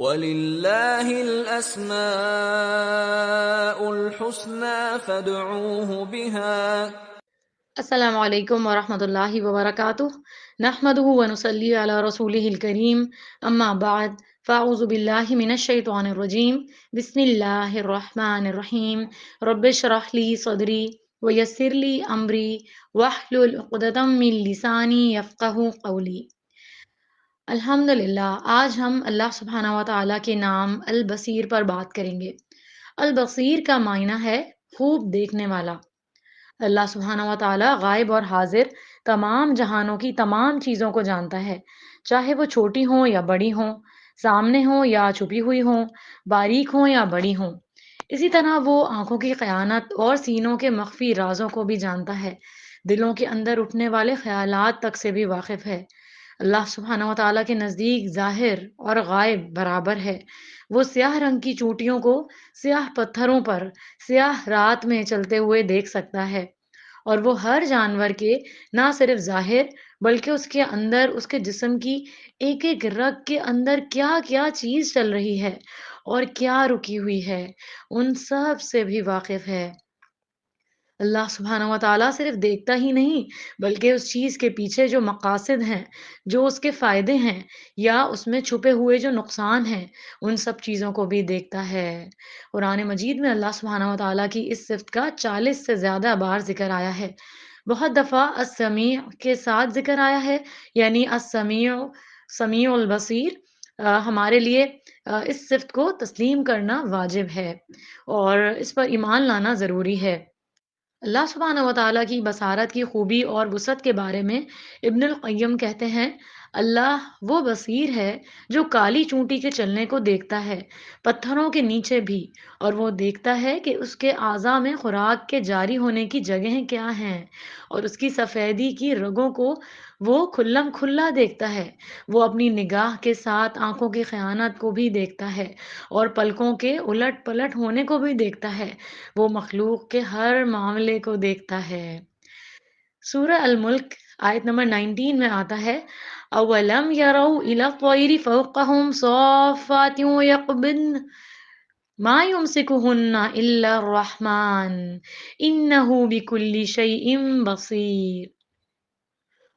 وَلِلَّهِ الْأَسْمَاءُ الْحُسْنَى فَادْعُوهُ بِهَا۔ السلام علیکم ورحمۃ اللہ وبرکاتہ، نحمدہ ونصلی علی رسولہ الکریم، اما بعد فاعوذ باللہ من الشیطان الرجیم، بسم اللہ الرحمن الرحیم، رب اشرح لی صدری ویسر لی امری واحلل عقدۃ من لسانی یفقہوا قولی۔ الحمدللہ، آج ہم اللہ سبحانہ و تعالیٰ کے نام البصیر پر بات کریں گے۔ البصیر کا معنی ہے خوب دیکھنے والا۔ اللہ سبحانہ و تعالیٰ غائب اور حاضر تمام جہانوں کی تمام چیزوں کو جانتا ہے، چاہے وہ چھوٹی ہوں یا بڑی ہوں، سامنے ہوں یا چھپی ہوئی ہوں، باریک ہوں یا بڑی ہوں۔ اسی طرح وہ آنکھوں کی خیانت اور سینوں کے مخفی رازوں کو بھی جانتا ہے، دلوں کے اندر اٹھنے والے خیالات تک سے بھی واقف ہے۔ اللہ سبحانہ و تعالیٰ کے نزدیک ظاہر اور غائب برابر ہے۔ وہ سیاہ رنگ کی چوٹیوں کو سیاہ پتھروں پر سیاہ رات میں چلتے ہوئے دیکھ سکتا ہے، اور وہ ہر جانور کے نہ صرف ظاہر بلکہ اس کے اندر، اس کے جسم کی ایک ایک رگ کے اندر کیا کیا چیز چل رہی ہے اور کیا رکی ہوئی ہے، ان سب سے بھی واقف ہے۔ اللہ سبحانہ و تعالیٰ صرف دیکھتا ہی نہیں بلکہ اس چیز کے پیچھے جو مقاصد ہیں، جو اس کے فائدے ہیں یا اس میں چھپے ہوئے جو نقصان ہیں، ان سب چیزوں کو بھی دیکھتا ہے۔ قرآن مجید میں اللہ سبحانہ و تعالیٰ کی اس صفت کا 40 سے زیادہ بار ذکر آیا ہے۔ بہت دفعہ السمیع کے ساتھ ذکر آیا ہے، یعنی السمیع، سمیع البصیر۔ ہمارے لیے اس صفت کو تسلیم کرنا واجب ہے اور اس پر ایمان لانا ضروری ہے۔ اللہ سبحانہ و تعالیٰ کی بصارت کی خوبی اور وسعت کے بارے میں ابن القیم کہتے ہیں، اللہ وہ بصیر ہے جو کالی چونٹی کے چلنے کو دیکھتا ہے، پتھروں کے نیچے بھی، اور وہ دیکھتا ہے کہ اس کے اعضاء میں خوراک کے جاری ہونے کی جگہیں کیا ہیں، اور اس کی سفیدی کی رگوں کو وہ کھلم کھلا دیکھتا ہے۔ وہ اپنی نگاہ کے ساتھ آنکھوں کی خیانت کو بھی دیکھتا ہے اور پلکوں کے الٹ پلٹ ہونے کو بھی دیکھتا ہے۔ وہ مخلوق کے ہر معاملے کو دیکھتا ہے۔ سورہ الملک آیت نمبر 19 میں آتا ہے، اولم یروا الی الطیر فوقہم صافات ویقبضن ما یمسکہن الا الرحمن انہ بکل شیء بصیر۔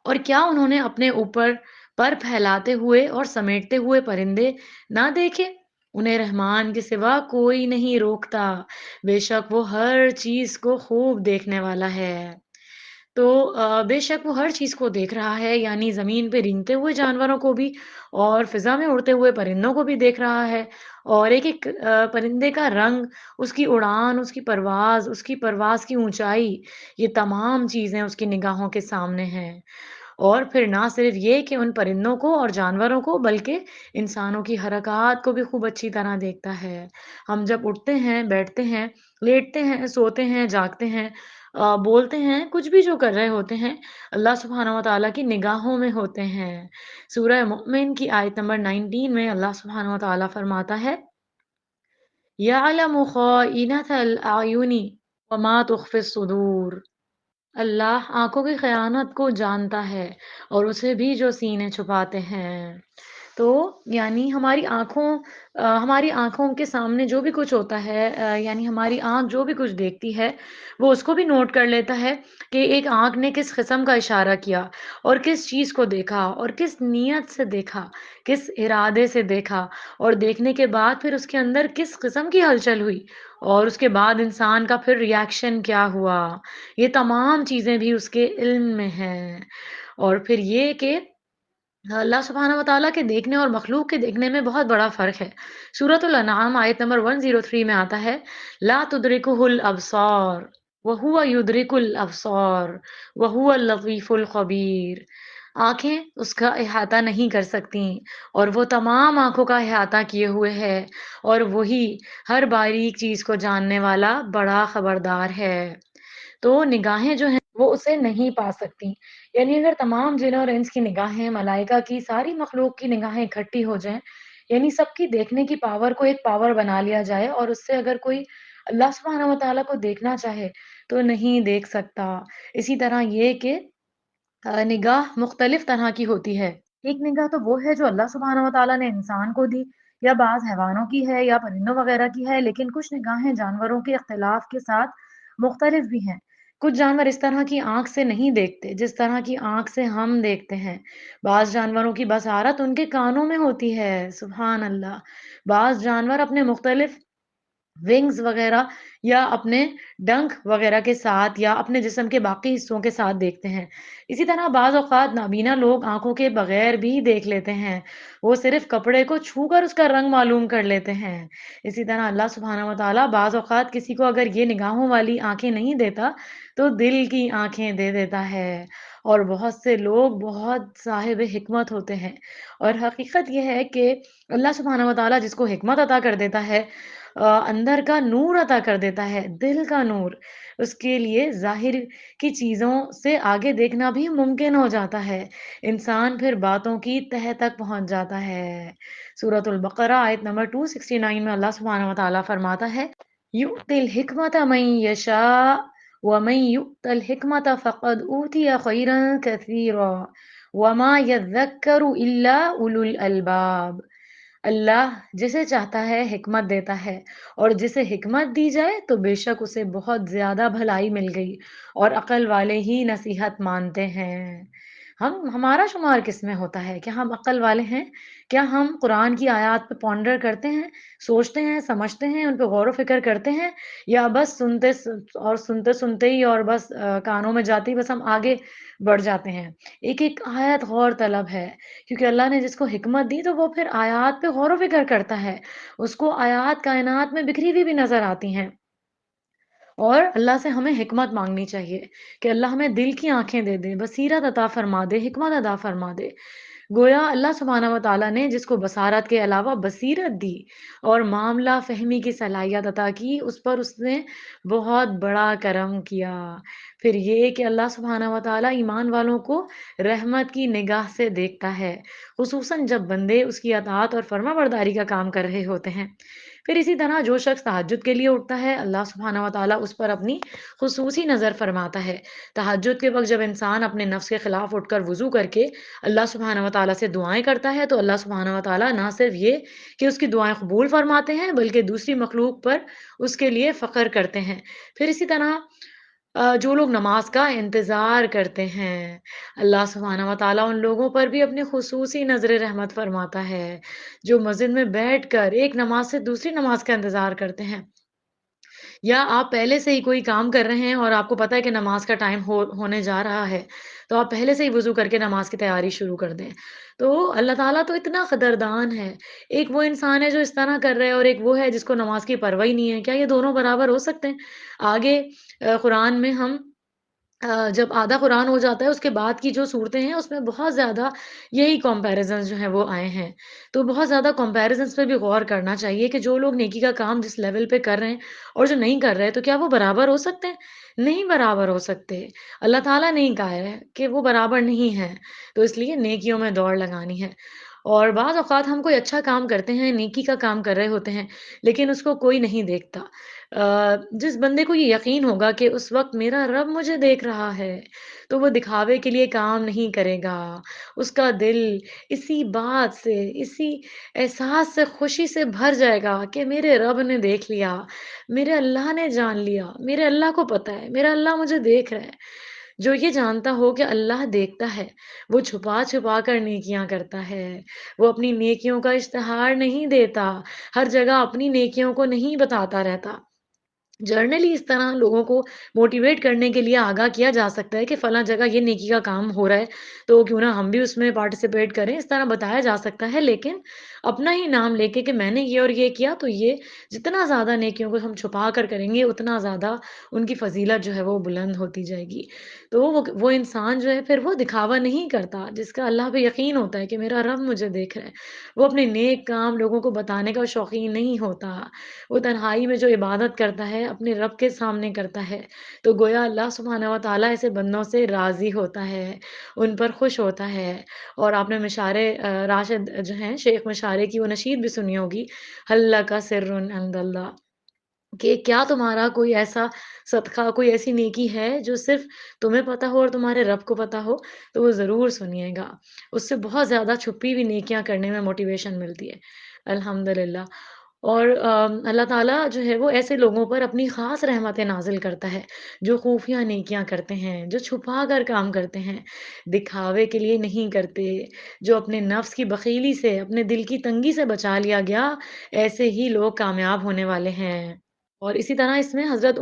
اور کیا انہوں نے اپنے اوپر پر پھیلاتے ہوئے اور سمیٹتے ہوئے پرندے نہ دیکھے؟ انہیں رحمان کے سوا کوئی نہیں روکتا، بے شک وہ ہر چیز کو خوب دیکھنے والا ہے۔ تو بے شک وہ ہر چیز کو دیکھ رہا ہے، یعنی زمین پہ رینگتے ہوئے جانوروں کو بھی اور فضا میں اڑتے ہوئے پرندوں کو بھی دیکھ رہا ہے، اور ایک ایک پرندے کا رنگ، اس کی اڑان، اس کی پرواز کی اونچائی، یہ تمام چیزیں اس کی نگاہوں کے سامنے ہیں۔ اور پھر نہ صرف یہ کہ ان پرندوں کو اور جانوروں کو، بلکہ انسانوں کی حرکات کو بھی خوب اچھی طرح دیکھتا ہے۔ ہم جب اٹھتے ہیں، بیٹھتے ہیں، لیٹتے ہیں، سوتے ہیں، جاگتے ہیں، بولتے ہیں، کچھ بھی جو کر رہے ہوتے ہیں، اللہ سبحانہ و تعالیٰ کی نگاہوں میں ہوتے ہیں۔ سورہ مؤمن کی آیت نمبر 19 میں اللہ سبحانہ و تعالیٰ فرماتا ہے، يَعْلَمُ خَائِنَةَ الْأَعْيُنِ وَمَا تُخْفِي الصُّدُورُ۔ اللہ آنکھوں کی خیانت کو جانتا ہے اور اسے بھی جو سینے چھپاتے ہیں۔ تو یعنی ہماری آنکھوں کے سامنے جو بھی کچھ ہوتا ہے، یعنی ہماری آنکھ جو بھی کچھ دیکھتی ہے وہ اس کو بھی نوٹ کر لیتا ہے کہ ایک آنکھ نے کس قسم کا اشارہ کیا اور کس چیز کو دیکھا اور کس نیت سے دیکھا، کس ارادے سے دیکھا، اور دیکھنے کے بعد پھر اس کے اندر کس قسم کی ہلچل ہوئی، اور اس کے بعد انسان کا پھر ریاکشن کیا ہوا، یہ تمام چیزیں بھی اس کے علم میں ہیں۔ اور پھر یہ کہ اللہ سبحانہ و تعالیٰ کے دیکھنے اور مخلوق کے دیکھنے میں بہت بڑا فرق ہے۔ سورۃ الانعام آیت نمبر 103 میں آتا ہے، لا تدرکہ الابصار وہو یدرک الابصار وہو اللطیف الخبیر۔ آنکھیں اس کا احاطہ نہیں کر سکتی اور وہ تمام آنکھوں کا احاطہ کیے ہوئے ہے، اور وہی ہر باریک چیز کو جاننے والا بڑا خبردار ہے۔ تو نگاہیں جو ہیں وہ اسے نہیں پا سکتی، یعنی اگر تمام جن اور انس کی نگاہیں، ملائکہ کی، ساری مخلوق کی نگاہیں اکٹھی ہو جائیں، یعنی سب کی دیکھنے کی پاور کو ایک پاور بنا لیا جائے، اور اس سے اگر کوئی اللہ سبحانہ و تعالیٰ کو دیکھنا چاہے تو نہیں دیکھ سکتا۔ اسی طرح یہ کہ نگاہ مختلف طرح کی ہوتی ہے۔ ایک نگاہ تو وہ ہے جو اللہ سبحانہ و تعالیٰ نے انسان کو دی، یا بعض حیوانوں کی ہے یا پرندوں وغیرہ کی ہے، لیکن کچھ نگاہیں جانوروں کے اختلاف کے ساتھ مختلف بھی ہیں۔ کچھ جانور اس طرح کی آنکھ سے نہیں دیکھتے جس طرح کی آنکھ سے ہم دیکھتے ہیں۔ بعض جانوروں کی بصارت ان کے کانوں میں ہوتی ہے، سبحان اللہ۔ بعض جانور اپنے مختلف ونگز وغیرہ یا اپنے ڈنک وغیرہ کے ساتھ یا اپنے جسم کے باقی حصوں کے ساتھ دیکھتے ہیں۔ اسی طرح بعض اوقات نابینا لوگ آنکھوں کے بغیر بھی دیکھ لیتے ہیں، وہ صرف کپڑے کو چھو کر اس کا رنگ معلوم کر لیتے ہیں۔ اسی طرح اللہ سبحانہ وتعالی بعض اوقات کسی کو اگر یہ نگاہوں والی آنکھیں نہیں دیتا تو دل کی آنکھیں دے دیتا ہے، اور بہت سے لوگ بہت صاحب حکمت ہوتے ہیں، اور حقیقت یہ ہے کہ اللہ سبحانہ وتعالی جس کو حکمت عطا کر دیتا ہے، اندر کا نور عطا کر دیتا ہے، دل کا نور، اس کے لیے ظاہر کی چیزوں سے آگے دیکھنا بھی ممکن ہو جاتا ہے، انسان پھر باتوں کی تہہ تک پہنچ جاتا ہے۔ سورۃ البقرہ آیت نمبر 269 میں اللہ سبحانہ وتعالی فرماتا ہے، یؤتی الحکمت من یشاء ومن یؤت الحکمت فقد اوتی خیرا کثیرا وما یذکر الا اولو الالباب۔ اللہ جسے چاہتا ہے حکمت دیتا ہے، اور جسے حکمت دی جائے تو بے شک اسے بہت زیادہ بھلائی مل گئی، اور عقل والے ہی نصیحت مانتے ہیں۔ ہمارا شمار کس میں ہوتا ہے؟ کیا ہم عقل والے ہیں؟ کیا ہم قرآن کی آیات پہ پونڈر کرتے ہیں، سوچتے ہیں، سمجھتے ہیں، ان پہ غور و فکر کرتے ہیں، یا بس سنتے سنتے ہی اور بس کانوں میں جاتے ہی بس ہم آگے بڑھ جاتے ہیں؟ ایک ایک آیت غور طلب ہے، کیونکہ اللہ نے جس کو حکمت دی تو وہ پھر آیات پہ غور و فکر کرتا ہے، اس کو آیات کائنات میں بکھری ہوئی بھی نظر آتی ہیں، اور اللہ سے ہمیں حکمت مانگنی چاہیے کہ اللہ ہمیں دل کی آنکھیں دے دے، بصیرت عطا فرما دے، حکمت عطا فرما دے۔ گویا اللہ سبحانہ و تعالیٰ نے جس کو بصارت کے علاوہ بصیرت دی اور معاملہ فہمی کی صلاحیت عطا کی، اس پر اس نے بہت بڑا کرم کیا۔ پھر یہ کہ اللہ سبحانہ و تعالیٰ ایمان والوں کو رحمت کی نگاہ سے دیکھتا ہے، خصوصاً جب بندے اس کی اطاعت اور فرما برداری کا کام کر رہے ہوتے ہیں۔ پھر اسی طرح جو شخص تہجد کے لیے اٹھتا ہے، اللہ سبحانہ و تعالیٰ اس پر اپنی خصوصی نظر فرماتا ہے۔ تہجد کے وقت جب انسان اپنے نفس کے خلاف اٹھ کر وضو کر کے اللہ سبحانہ و تعالیٰ سے دعائیں کرتا ہے، تو اللہ سبحانہ و تعالیٰ نہ صرف یہ کہ اس کی دعائیں قبول فرماتے ہیں، بلکہ دوسری مخلوق پر اس کے لیے فخر کرتے ہیں۔ پھر اسی طرح جو لوگ نماز کا انتظار کرتے ہیں، اللہ سبحانہ و تعالیٰ ان لوگوں پر بھی اپنی خصوصی نظر رحمت فرماتا ہے، جو مسجد میں بیٹھ کر ایک نماز سے دوسری نماز کا انتظار کرتے ہیں، یا آپ پہلے سے ہی کوئی کام کر رہے ہیں اور آپ کو پتہ ہے کہ نماز کا ٹائم ہونے جا رہا ہے، تو آپ پہلے سے ہی وضو کر کے نماز کی تیاری شروع کر دیں۔ تو اللہ تعالیٰ تو اتنا قدردان ہے، ایک وہ انسان ہے جو اس طرح کر رہے ہے، اور ایک وہ ہے جس کو نماز کی پرواہ ہی نہیں ہے، کیا یہ دونوں برابر ہو سکتے ہیں؟ آگے قرآن میں ہم جب آدھا قرآن ہو جاتا ہے اس کے بعد کی جو صورتیں ہیں اس میں بہت زیادہ یہی کمپیریزنز جو ہیں وہ آئے ہیں، تو بہت زیادہ کمپیریزنز پہ بھی غور کرنا چاہیے کہ جو لوگ نیکی کا کام جس لیول پہ کر رہے ہیں اور جو نہیں کر رہے، تو کیا وہ برابر ہو سکتے ہیں؟ نہیں برابر ہو سکتے۔ اللہ تعالیٰ نے کہا ہے کہ وہ برابر نہیں ہے، تو اس لیے نیکیوں میں دوڑ لگانی ہے۔ اور بعض اوقات ہم کوئی اچھا کام کرتے ہیں، نیکی کا کام کر رہے ہوتے ہیں، لیکن اس کو کوئی نہیں دیکھتا۔ جس بندے کو یہ یقین ہوگا کہ اس وقت میرا رب مجھے دیکھ رہا ہے، تو وہ دکھاوے کے لیے کام نہیں کرے گا، اس کا دل اسی بات سے، اسی احساس سے، خوشی سے بھر جائے گا کہ میرے رب نے دیکھ لیا، میرے اللہ نے جان لیا، میرے اللہ کو پتہ ہے، میرا اللہ مجھے دیکھ رہا ہے۔ جو یہ جانتا ہو کہ اللہ دیکھتا ہے، وہ چھپا چھپا کر نیکیاں کرتا ہے، وہ اپنی نیکیوں کا اشتہار نہیں دیتا، ہر جگہ اپنی نیکیوں کو نہیں بتاتا رہتا۔ جرنلی اس طرح لوگوں کو موٹیویٹ کرنے کے لیے آگاہ کیا جا سکتا ہے کہ فلاں جگہ یہ نیکی کا کام ہو رہا ہے، تو کیوں نہ ہم بھی اس میں پارٹیسپیٹ کریں، اس طرح بتایا جا سکتا ہے، لیکن اپنا ہی نام لے کے کہ میں نے یہ اور یہ کیا، تو یہ جتنا زیادہ نیکیوں کو ہم چھپا کر کریں گے اتنا زیادہ ان کی فضیلت جو ہے وہ بلند ہوتی جائے گی۔ تو وہ انسان جو ہے پھر وہ دکھاوا نہیں کرتا، جس کا اللہ پہ یقین ہوتا ہے کہ میرا رب مجھے دیکھ رہا ہے، وہ اپنے نیک کام لوگوں کو بتانے کا شوقین نہیں ہوتا، وہ تنہائی میں جو عبادت کرتا ہے اپنے رب کے سامنے کرتا ہے، تو گویا اللہ سبحانہ و تعالیٰ ایسے بندوں سے راضی ہوتا ہے، ان پر خوش ہوتا ہے۔ اور آپ نے مشارے راشد جو ہیں شیخ مشارے کی وہ نشید بھی سنی ہوگی، حل کا سر عند اللہ، کہ کیا تمہارا کوئی ایسا صدقہ، کوئی ایسی نیکی ہے جو صرف تمہیں پتا ہو اور تمہارے رب کو پتا ہو، تو وہ ضرور سنیے گا، اس سے بہت زیادہ چھپی ہوئی نیکیاں کرنے میں موٹیویشن ملتی ہے۔ الحمدللہ۔ اور اللہ تعالیٰ جو ہے وہ ایسے لوگوں پر اپنی خاص رحمتیں نازل کرتا ہے، جو خفیہ نیکیاں کرتے ہیں، جو چھپا کر کام کرتے ہیں، دکھاوے کے لیے نہیں کرتے، جو اپنے نفس کی بخیلی سے، اپنے دل کی تنگی سے بچا لیا گیا، ایسے ہی لوگ کامیاب ہونے والے ہیں۔ اور اسی طرح اس میں حضرت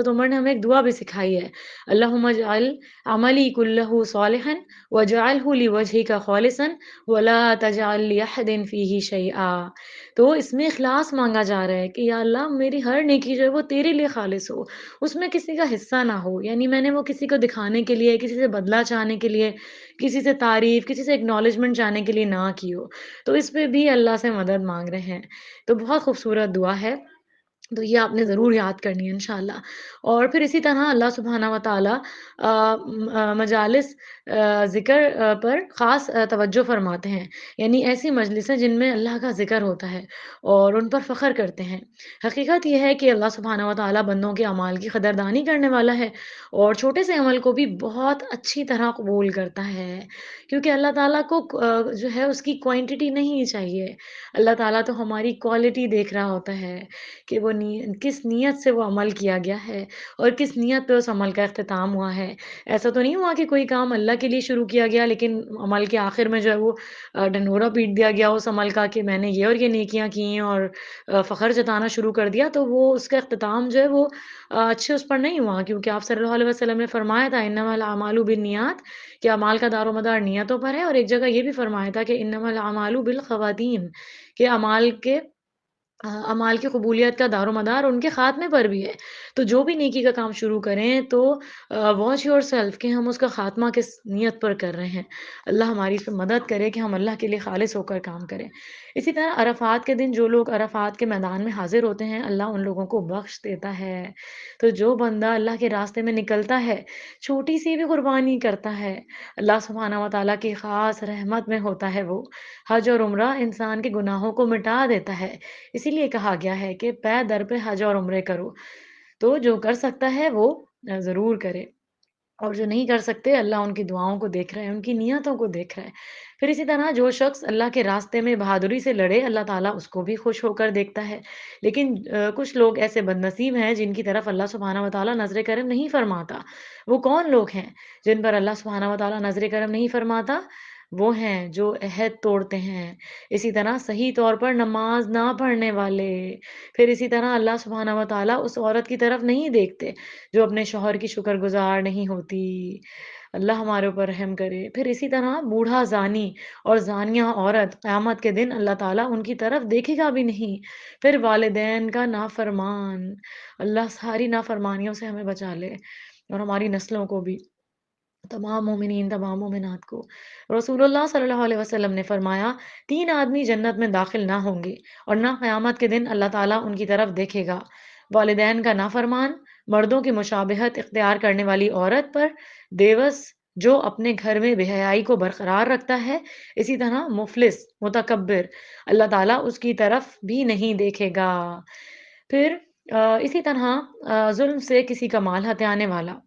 عمر نے ہمیں ایک دعا بھی سکھائی ہے، اللہم اجعل عملی کلہ صالحا وجعلہ لوجہک خالصا ولا تجعل لأحد فیہ شیئا۔ تو اس میں اخلاص مانگا جا رہا ہے کہ یا اللہ میری ہر نیکی جو ہے وہ تیرے لیے خالص ہو، اس میں کسی کا حصہ نہ ہو، یعنی میں نے وہ کسی کو دکھانے کے لیے، کسی سے بدلہ چاہنے کے لیے، کسی سے تعریف، کسی سے اکنالجمنٹ چاہنے کے لیے نہ کی ہو۔ تو اس پہ بھی اللہ سے مدد مانگ رہے ہیں۔ تو بہت خوبصورت دعا ہے، تو یہ آپ نے ضرور یاد کرنی ہے انشاءاللہ۔ اور پھر اسی طرح اللہ سبحانہ و تعالیٰ مجالس ذکر پر خاص توجہ فرماتے ہیں، یعنی ایسی مجلسیں جن میں اللہ کا ذکر ہوتا ہے اور ان پر فخر کرتے ہیں۔ حقیقت یہ ہے کہ اللہ سبحانہ و تعالیٰ بندوں کے اعمال کی قدردانی کرنے والا ہے اور چھوٹے سے عمل کو بھی بہت اچھی طرح قبول کرتا ہے، کیونکہ اللہ تعالیٰ کو جو ہے اس کی کوانٹٹی نہیں چاہیے، اللہ تعالیٰ تو ہماری کوالٹی دیکھ رہا ہوتا ہے کہ وہ کس نیت سے وہ عمل کیا گیا ہے اور کس نیت پہ اس عمل کا اختتام ہوا ہے۔ ایسا تو نہیں ہوا کہ کوئی کام اللہ کے لیے شروع کیا گیا لیکن عمل کے آخر میں جو ہے وہ ڈھنڈورا پیٹ دیا گیا اس عمل کا کہ میں نے یہ اور یہ نیکیاں کی ہیں اور فخر جتانا شروع کر دیا، تو وہ اس کا اختتام جو ہے وہ اچھے اس پر نہیں ہوا، کیونکہ آپ صلی اللہ علیہ وسلم نے فرمایا تھا انما الاعمال بالنیات، کہ اعمال کا دار و مدار نیتوں پر ہے، اور ایک جگہ یہ بھی فرمایا تھا کہ انما الاعمال بالخواتیم، کہ اعمال کی قبولیت کا دار و مدار ان کے خاتمے پر بھی ہے۔ تو جو بھی نیکی کا کام شروع کریں تو واچ یور سیلف کہ ہم اس کا خاتمہ کس نیت پر کر رہے ہیں۔ اللہ ہماری اس پہ مدد کرے کہ ہم اللہ کے لیے خالص ہو کر کام کریں۔ اسی طرح عرفات کے دن جو لوگ عرفات کے میدان میں حاضر ہوتے ہیں، اللہ ان لوگوں کو بخش دیتا ہے۔ تو جو بندہ اللہ کے راستے میں نکلتا ہے، چھوٹی سی بھی قربانی کرتا ہے، اللہ سبحانہ و تعالیٰ کی خاص رحمت میں ہوتا ہے وہ۔ حج اور عمرہ انسان کے گناہوں کو مٹا دیتا ہے، اسی لیے کہا گیا ہے کہ پے در پہ حج اور عمرے کرو۔ تو جو کر سکتا ہے وہ ضرور کرے، اور جو نہیں کر سکتے اللہ ان کی دعاؤں کو دیکھ رہے ہیں، ان کی نیتوں کو دیکھ رہے ہیں۔ پھر اسی طرح جو شخص اللہ کے راستے میں بہادری سے لڑے، اللہ تعالیٰ اس کو بھی خوش ہو کر دیکھتا ہے۔ لیکن کچھ لوگ ایسے بد نصیب ہیں جن کی طرف اللہ سبحانہ و تعالیٰ نظر کرم نہیں فرماتا۔ وہ کون لوگ ہیں جن پر اللہ سبحانہ و تعالیٰ نظر کرم نہیں فرماتا؟ وہ ہیں جو عہد توڑتے ہیں، اسی طرح صحیح طور پر نماز نہ پڑھنے والے، پھر اسی طرح اللہ سبحانہ و تعالیٰ اس عورت کی طرف نہیں دیکھتے جو اپنے شوہر کی شکر گزار نہیں ہوتی۔ اللہ ہمارے اوپر رحم کرے۔ پھر اسی طرح بوڑھا زانی اور زانیہ عورت قیامت کے دن اللہ تعالیٰ ان کی طرف دیکھے گا بھی نہیں۔ پھر والدین کا نافرمان، اللہ ساری نافرمانیوں سے ہمیں بچا لے اور ہماری نسلوں کو بھی، تمام مومنین تمام مومنات کو۔ رسول اللہ صلی اللہ علیہ وسلم نے فرمایا، تین آدمی جنت میں داخل نہ ہوں گے اور نہ قیامت کے دن اللہ تعالیٰ ان کی طرف دیکھے گا: والدین کا نافرمان، مردوں کی مشابہت اختیار کرنے والی عورت پر، دیوس جو اپنے گھر میں بے حیائی کو برقرار رکھتا ہے، اسی طرح مفلس متکبر، اللہ تعالیٰ اس کی طرف بھی نہیں دیکھے گا۔ پھر اسی طرح ظلم سے کسی کا مال ہتھیانے والا۔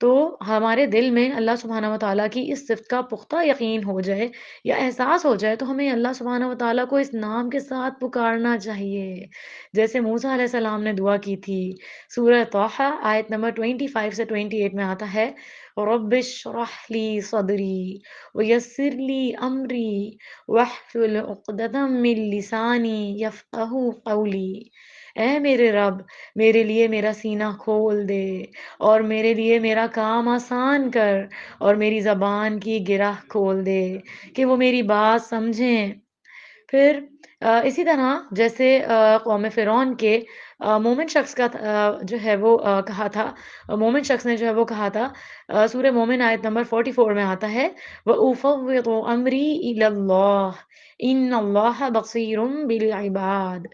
تو ہمارے دل میں اللہ سبحانہ و تعالیٰ کی اس صفت کا پختہ یقین ہو جائے یا احساس ہو جائے تو ہمیں اللہ سبحانہ و تعالیٰ کو اس نام کے ساتھ پکارنا چاہیے، جیسے موسیٰ علیہ السلام نے دعا کی تھی۔ سورہ طٰہٰ آیت نمبر 25 سے 28 میں آتا ہے، رب اشرح لی صدری ویسر لی امری واحلل عقدۃ من لسانی یفقہوا قولی۔ اے میرے رب، میرے لیے میرا سینہ کھول دے اور میرے لیے میرا کام آسان کر اور میری زبان کی گرہ کھول دے کہ وہ میری بات سمجھیں۔ پھر اسی طرح جیسے قوم فرعون کے مومن شخص کا جو ہے وہ کہا تھا، مومن شخص نے جو ہے وہ کہا تھا، سورہ مومن آیت نمبر 44 میں آتا ہے، وَأُفَوِّضُ أَمْرِي إِلَى اللَّهِ إِنَّ اللَّهَ بَصِيرٌ بِالْعِبَادِ۔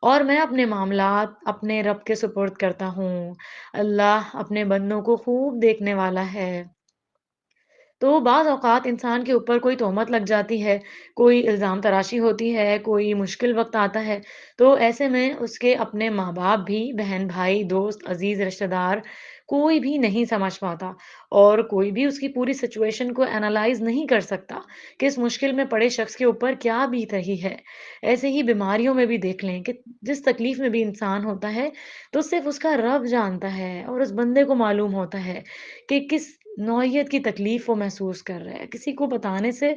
اور میں اپنے معاملات اپنے رب کے سپرد کرتا ہوں، اللہ اپنے بندوں کو خوب دیکھنے والا ہے۔ تو بعض اوقات انسان کے اوپر کوئی تہمت لگ جاتی ہے، کوئی الزام تراشی ہوتی ہے، کوئی مشکل وقت آتا ہے، تو ایسے میں اس کے اپنے ماں-باپ بھی، بہن-بھائی، دوست، عزیز رشتہ دار کوئی بھی نہیں سمجھ پاتا اور کوئی بھی اس کی پوری سچویشن کو اینالائز نہیں کر سکتا کہ اس مشکل میں پڑے شخص کے اوپر کیا بیت رہی ہے۔ ایسے ہی بیماریوں میں بھی دیکھ لیں کہ جس تکلیف میں بھی انسان ہوتا ہے، تو صرف اس کا رب جانتا ہے اور اس بندے کو معلوم ہوتا ہے کہ کس نوعیت کی تکلیف وہ محسوس کر رہا ہے۔ کسی کو بتانے سے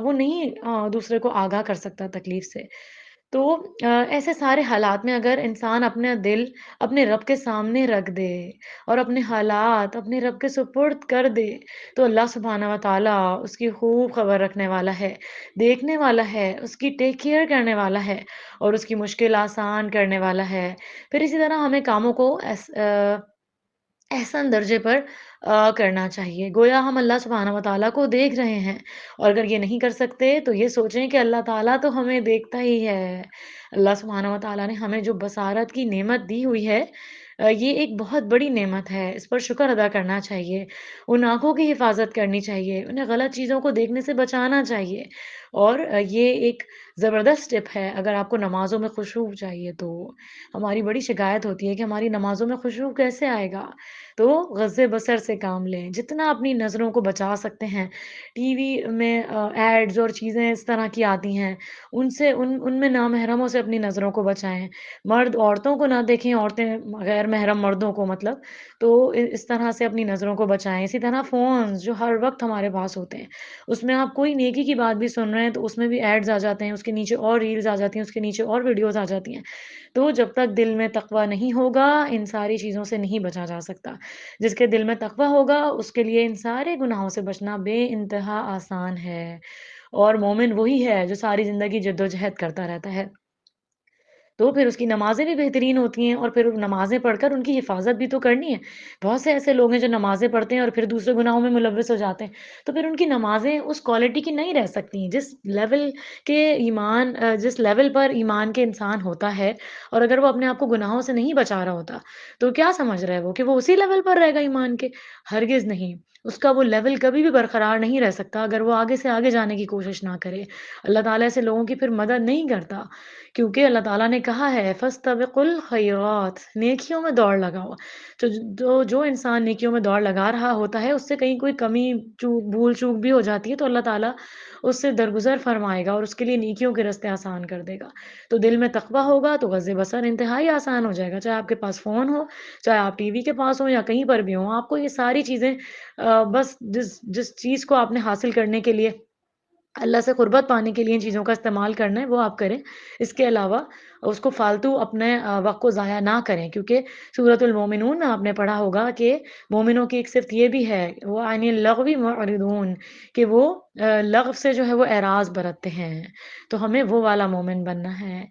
وہ نہیں دوسرے کو آگاہ کر سکتا تکلیف سے۔ تو ایسے سارے حالات میں اگر انسان اپنا دل اپنے رب کے سامنے رکھ دے اور اپنے حالات اپنے رب کے سپرد کر دے، تو اللہ سبحانہ و تعالیٰ اس کی خوب خبر رکھنے والا ہے، دیکھنے والا ہے، اس کی ٹیک کیئر کرنے والا ہے اور اس کی مشکل آسان کرنے والا ہے۔ پھر اسی طرح ہمیں کاموں کو احسن درجے پر کرنا چاہیے۔ گویا ہم اللہ سبحانہ و تعالیٰ کو دیکھ رہے ہیں اور اگر یہ نہیں کر سکتے تو یہ سوچیں کہ اللہ تعالیٰ تو ہمیں دیکھتا ہی ہے۔ اللہ سبحانہ و تعالیٰ نے ہمیں جو بصارت کی نعمت دی ہوئی ہے، یہ ایک بہت بڑی نعمت ہے، اس پر شکر ادا کرنا چاہیے۔ ان آنکھوں کی حفاظت کرنی چاہیے، انہیں غلط چیزوں کو دیکھنے سے بچانا چاہیے اور یہ ایک زبردست اسٹیپ ہے اگر آپ کو نمازوں میں خشوع چاہیے تو۔ ہماری بڑی شکایت ہوتی ہے کہ ہماری نمازوں میں خشوع کیسے آئے گا؟ تو غض بصر سے کام لیں، جتنا اپنی نظروں کو بچا سکتے ہیں۔ ٹی وی میں ایڈز اور چیزیں اس طرح کی آتی ہیں، ان میں نامحرموں سے اپنی نظروں کو بچائیں۔ مرد عورتوں کو نہ دیکھیں، عورتیں غیر محرم مردوں کو مطلب، تو اس طرح سے اپنی نظروں کو بچائیں۔ اسی طرح فونز جو ہر وقت ہمارے پاس ہوتے ہیں، اس میں آپ کوئی نیکی کی بات بھی سن رہے ہیں تو اس میں بھی ایڈز آ جاتے ہیں، اس کے نیچے اور ریلز آ جاتی ہیں، اس کے نیچے اور ویڈیوز آ جاتی ہیں۔ تو جب تک دل میں تقویٰ نہیں ہوگا، ان ساری چیزوں سے نہیں بچا جا سکتا۔ جس کے دل میں تقویٰ ہوگا، اس کے لیے ان سارے گناہوں سے بچنا بے انتہا آسان ہے اور مومن وہی ہے جو ساری زندگی جدوجہد کرتا رہتا ہے۔ تو پھر اس کی نمازیں بھی بہترین ہوتی ہیں اور پھر نمازیں پڑھ کر ان کی حفاظت بھی تو کرنی ہے۔ بہت سے ایسے لوگ ہیں جو نمازیں پڑھتے ہیں اور پھر دوسرے گناہوں میں ملوث ہو جاتے ہیں، تو پھر ان کی نمازیں اس کوالٹی کی نہیں رہ سکتی جس لیول پر ایمان کے انسان ہوتا ہے اور اگر وہ اپنے آپ کو گناہوں سے نہیں بچا رہا ہوتا، تو کیا سمجھ رہا ہے وہ کہ وہ اسی لیول پر رہے گا ایمان کے؟ ہرگز نہیں، اس کا وہ لیول کبھی بھی برقرار نہیں رہ سکتا اگر وہ آگے سے آگے جانے کی کوشش نہ کرے۔ اللہ تعالیٰ ایسے لوگوں کی پھر مدد نہیں کرتا، کیونکہ اللہ تعالیٰ نے کہا ہے فَاسْتَبِقُوا الْخَيْرَاتِ، نیکیوں میں دوڑ لگاؤ۔ جو انسان نیکیوں میں دوڑ لگا رہا ہوتا ہے، اس سے کہیں کوئی کمی چوک بھول چوک بھی ہو جاتی ہے تو اللہ تعالیٰ اس سے درگزر فرمائے گا اور اس کے لیے نیکیوں کے راستے آسان کر دے گا۔ تو دل میں تقویٰ ہوگا تو غض بصر انتہائی آسان ہو جائے گا، چاہے آپ کے پاس فون ہو، چاہے آپ ٹی وی کے پاس ہوں یا کہیں پر بھی ہوں، آپ کو یہ ساری چیزیں بس جس چیز کو آپ نے حاصل کرنے کے لیے، اللہ سے قربت پانے کے لیے ان چیزوں کا استعمال کرنا ہے وہ آپ کریں۔ اس کے علاوہ اس کو فالتو اپنے وقت کو ضائع نہ کریں، کیونکہ سورۃ المومنون میں آپ نے پڑھا ہوگا کہ مومنوں کی ایک صفت یہ بھی ہے، وہ عن اللغو معرضون، کہ وہ لغو سے جو ہے وہ اعراض برتتے ہیں، تو ہمیں وہ والا مومن بننا ہے۔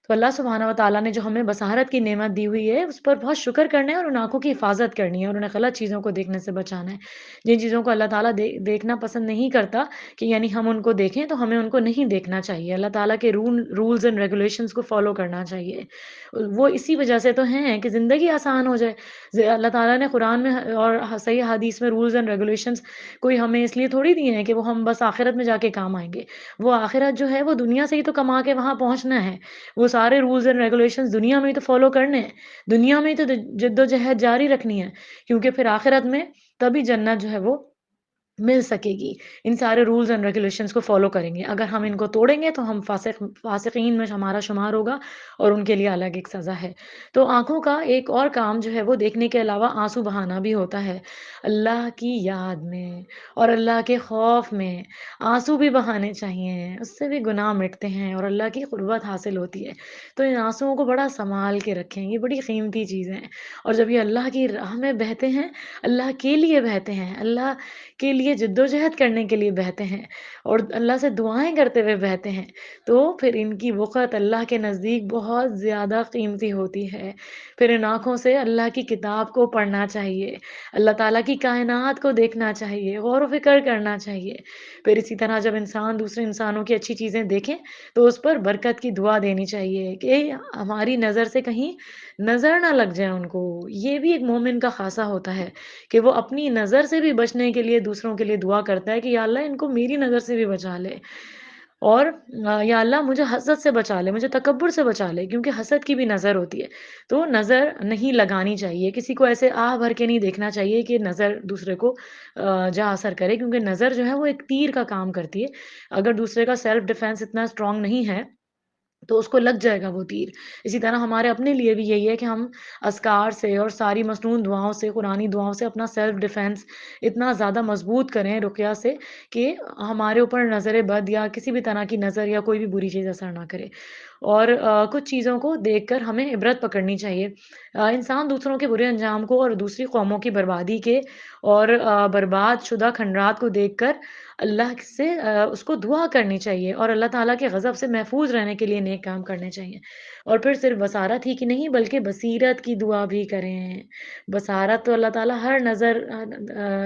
تو اللہ سبحانہ و تعالیٰ نے جو ہمیں بصارت کی نعمت دی ہوئی ہے، اس پر بہت شکر کرنا ہے اور ان آنکھوں کی حفاظت کرنی ہے اور انہیں غلط چیزوں کو دیکھنے سے بچانا ہے۔ جن چیزوں کو اللہ تعالیٰ دیکھنا پسند نہیں کرتا کہ یعنی ہم ان کو دیکھیں، تو ہمیں ان کو نہیں دیکھنا چاہیے۔ اللہ تعالیٰ کے رولز اینڈ ریگولیشنز کو فالو کرنا چاہیے۔ وہ اسی وجہ سے تو ہیں کہ زندگی آسان ہو جائے۔ اللہ تعالیٰ نے قرآن میں اور صحیح حدیث میں رولز اینڈ ریگولیشنز کوئی ہمیں اس لیے تھوڑی دیے ہیں کہ وہ ہم بس آخرت میں جا کے کام آئیں گے۔ وہ آخرت جو ہے وہ دنیا سے ہی تو کما کے وہاں پہنچنا ہے۔ وہ سارے رولز اینڈ ریگولیشنز دنیا میں ہی تو فالو کرنے ہیں، دنیا میں ہی تو جدوجہد جاری رکھنی ہے، کیونکہ پھر آخرت میں تبھی جنت جو ہے وہ مل سکے گی۔ ان سارے رولز اینڈ ریگولیشنز کو فالو کریں گے، اگر ہم ان کو توڑیں گے تو ہم فاسقین میں ہمارا شمار ہوگا اور ان کے لیے الگ ایک سزا ہے۔ تو آنکھوں کا ایک اور کام جو ہے وہ دیکھنے کے علاوہ آنسو بہانا بھی ہوتا ہے۔ اللہ کی یاد میں اور اللہ کے خوف میں آنسو بھی بہانے چاہیے، اس سے بھی گناہ مٹتے ہیں اور اللہ کی قربت حاصل ہوتی ہے۔ تو ان آنسوؤں کو بڑا سنبھال کے رکھیں، یہ بڑی قیمتی چیزیں ہیں اور جب یہ اللہ کی راہ میں بہتے ہیں، اللہ کے لیے بہتے ہیں، اللہ کے لیے جدوجہد کرنے کے لیے بہتے ہیں اور اللہ سے دعائیں کرتے ہوئے بہتے ہیں، تو پھر ان کی وقت اللہ کے نزدیک بہت زیادہ قیمتی ہوتی ہے۔ پھر ان آنکھوں سے اللہ کی کتاب کو پڑھنا چاہیے، اللہ تعالیٰ کی کائنات کو دیکھنا چاہیے، غور و فکر کرنا چاہیے۔ پھر اسی طرح جب انسان دوسرے انسانوں کی اچھی چیزیں دیکھیں تو اس پر برکت کی دعا دینی چاہیے کہ ہماری نظر سے کہیں نظر نہ لگ جائے ان کو۔ یہ بھی ایک مومن کا خاصہ ہوتا ہے کہ وہ اپنی نظر سے بھی بچنے کے لیے دوسروں کے لیے دعا کرتا ہے کہ یا اللہ ان کو میری نظر سے بھی بچا لے، اور یا اللہ مجھے حسد سے بچا لے، مجھے تکبر سے بچا لے، کیونکہ حسد کی بھی نظر ہوتی ہے۔ تو نظر نہیں لگانی چاہیے، کسی کو ایسے آہ بھر کے نہیں دیکھنا چاہیے کہ نظر دوسرے کو جا اثر کرے، کیونکہ نظر جو ہے وہ ایک تیر کا کام کرتی ہے۔ اگر دوسرے کا سیلف ڈیفenس اتنا اسٹرانگ نہیں ہے تو اس کو لگ جائے گا وہ تیر۔ اسی طرح ہمارے اپنے لیے بھی یہی ہے کہ ہم اذکار سے اور ساری مسنون دعاؤں سے، قرآنی دعاؤں سے اپنا سیلف ڈیفenس اتنا زیادہ مضبوط کریں رقیہ سے کہ ہمارے اوپر نظر بد یا کسی بھی طرح کی نظر یا کوئی بھی بری چیز اثر نہ کرے۔ اور کچھ چیزوں کو دیکھ کر ہمیں عبرت پکڑنی چاہیے۔ انسان دوسروں کے برے انجام کو اور دوسری قوموں کی بربادی کے اور برباد شدہ کھنڈرات کو دیکھ کر اللہ سے اس کو دعا کرنی چاہیے، اور اللہ تعالیٰ کے غضب سے محفوظ رہنے کے لیے نیک کام کرنے چاہیے۔ اور پھر صرف بصارت ہی کی نہیں بلکہ بصیرت کی دعا بھی کریں۔ بصارت تو اللہ تعالیٰ ہر نظر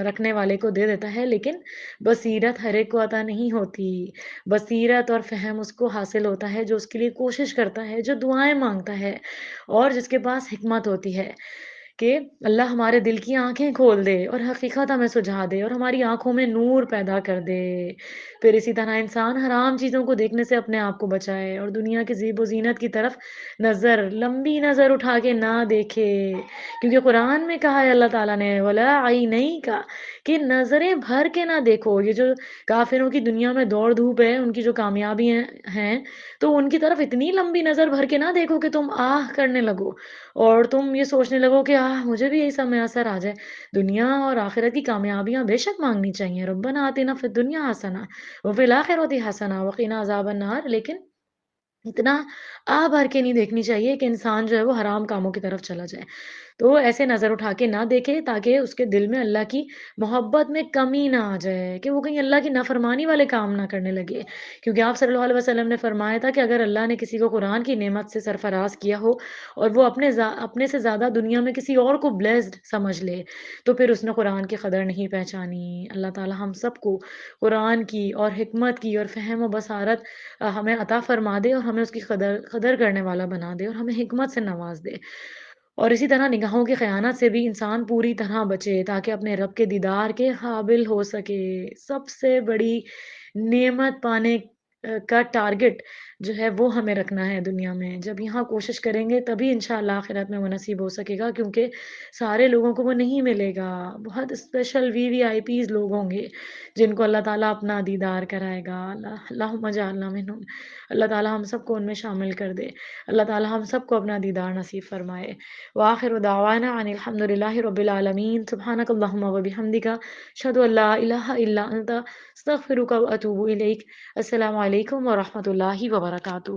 رکھنے والے کو دے دیتا ہے، لیکن بصیرت ہر ایک کو عطا نہیں ہوتی۔ بصیرت اور فہم اس کو حاصل ہوتا ہے جو اس کے لیے کوشش کرتا ہے، جو دعائیں مانگتا ہے، اور جس کے پاس حکمت ہوتی ہے کہ اللہ ہمارے دل کی آنکھیں کھول دے اور حقیقت ہمیں سجھا دے اور ہماری آنکھوں میں نور پیدا کر دے۔ پھر اسی طرح انسان حرام چیزوں کو دیکھنے سے اپنے آپ کو بچائے اور دنیا کی زیب و زینت کی طرف لمبی نظر اٹھا کے نہ دیکھے، کیونکہ قرآن میں کہا ہے اللہ تعالیٰ نے وَلَا عَيْنَيْكَ کا کہ نظریں بھر کے نہ دیکھو۔ یہ جو کافروں کی دنیا میں دوڑ دھوپ ہے، ان کی جو کامیابی ہیں تو ان کی طرف اتنی لمبی نظر بھر کے نہ دیکھو کہ تم آہ کرنے لگو اور تم یہ سوچنے لگو کہ مجھے بھی یہی سب میسر آ جائے۔ دنیا اور آخرت کی کامیابیاں بے شک مانگنی چاہیے، ربنا آتنا فی الدنیا حسنہ وفی الآخرۃ حسنہ وقنا عذاب النار، لیکن اتنا بھر کے نہیں دیکھنی چاہیے کہ انسان جو ہے وہ حرام کاموں کی طرف چلا جائے۔ تو ایسے نظر اٹھا کے نہ دیکھے تاکہ اس کے دل میں اللہ کی محبت میں کمی نہ آ جائے، کہ وہ کہیں اللہ کی نافرمانی والے کام نہ کرنے لگے، کیونکہ آپ صلی اللہ علیہ وسلم نے فرمایا تھا کہ اگر اللہ نے کسی کو قرآن کی نعمت سے سرفراز کیا ہو اور وہ اپنے سے زیادہ دنیا میں کسی اور کو بلیسڈ سمجھ لے تو پھر اس نے قرآن کی قدر نہیں پہچانی۔ اللہ تعالی ہم سب کو قرآن کی اور حکمت کی اور فہم و بصارت ہمیں عطا فرما دے اور ہمیں اس کی قدر کرنے والا بنا دے اور ہمیں حکمت سے نواز دے۔ اور اسی طرح نگاہوں کی خیانت سے بھی انسان پوری طرح بچے تاکہ اپنے رب کے دیدار کے قابل ہو سکے۔ سب سے بڑی نعمت پانے کا ٹارگٹ جو ہے وہ ہمیں رکھنا ہے دنیا میں۔ جب یہاں کوشش کریں گے تبھی انشاءاللہ آخرت میں وہ نصیب ہو سکے گا، کیونکہ سارے لوگوں کو وہ نہیں ملے گا۔ بہت اسپیشل VVIPs لوگ ہوں گے جن کو اللہ تعالیٰ اپنا دیدار کرائے گا۔ اللہم اجعلنا منہم۔ اللہ تعالیٰ ہم سب کو ان میں شامل کر دے۔ اللہ تعالیٰ ہم سب کو اپنا دیدار نصیب فرمائے۔ وآخر دعوانا ان الحمد للہ رب العالمین۔ سبحانک اللہم و بحمدک، اشہد ان لا الہ الا انت، استغفرک و اتوب الیک۔ السلام علیکم ورحمۃ اللہ وبرکاتہ۔